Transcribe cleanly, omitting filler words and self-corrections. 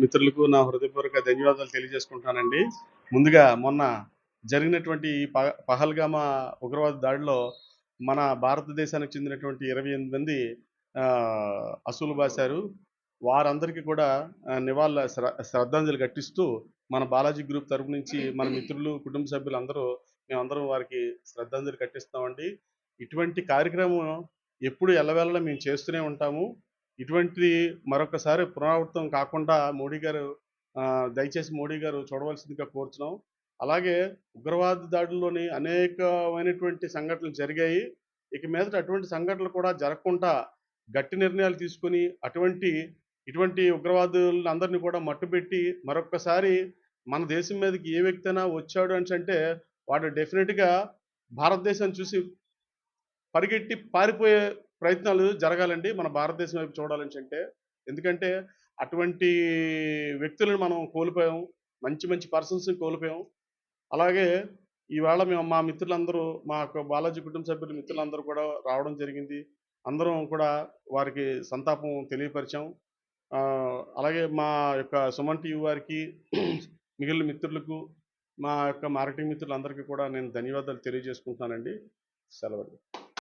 మిత్రులకు నా హృదయపూర్వక ధన్యవాదాలు తెలియజేసుకుంటున్నానండి. ముందుగా మొన్న జరిగినటువంటి ఈ పహల్గామా ఉగ్రవాద దాడిలో మన భారతదేశానికి చెందినటువంటి 28 మంది అసూలు బాశారు. వారందరికీ కూడా శ్రద్ధాంజలి ఘటిస్తూ మన బాలాజీ గ్రూప్ తరపు నుంచి మన మిత్రులు, కుటుంబ సభ్యులందరూ మేమందరం వారికి శ్రద్ధాంజలి ఘటిస్తామండి. ఇటువంటి కార్యక్రమం ఎప్పుడు ఎల్లవేళలా మేము చేస్తూనే ఉంటాము. ఇటువంటిది మరొకసారి పునరావృతం కాకుండా దయచేసి మోడీ గారు చూడవలసిందిగా కోరుతున్నాం. అలాగే ఉగ్రవాద దాడుల్లోని అనేకమైనటువంటి సంఘటనలు జరిగాయి. ఇక మీదట అటువంటి సంఘటనలు కూడా జరగకుండా గట్టి నిర్ణయాలు తీసుకొని ఇటువంటి ఉగ్రవాదులందరినీ కూడా మట్టుబెట్టి మరొక్కసారి మన దేశం మీదకి ఏ వ్యక్తి అయినా వచ్చాడు అంటే వాడు డెఫినెట్‌గా భారతదేశాన్ని చూసి పరిగెట్టి పారిపోయే ప్రయత్నాలు జరగాలండి మన భారతదేశం వైపు చూడాలనంటే. ఎందుకంటే అటువంటి వ్యక్తులను మనం కోల్పోయాం. మంచి మంచి పర్సన్స్‌ని కోల్పోయాం. అలాగే ఈవేళ మేము మా మిత్రులందరూ మా యొక్క బాలాజీ కుటుంబ సభ్యులు మిత్రులందరూ కూడా రావడం జరిగింది. అందరం కూడా వారికి సంతాపం తెలియపరిచాం. అలాగే మా యొక్క సుమన్ టీవీ వారికి మిగిలిన మిత్రులకు, మా యొక్క మార్కెటింగ్ మిత్రులందరికీ కూడా నేను ధన్యవాదాలు తెలియజేసుకుంటున్నానండి. సెలవు.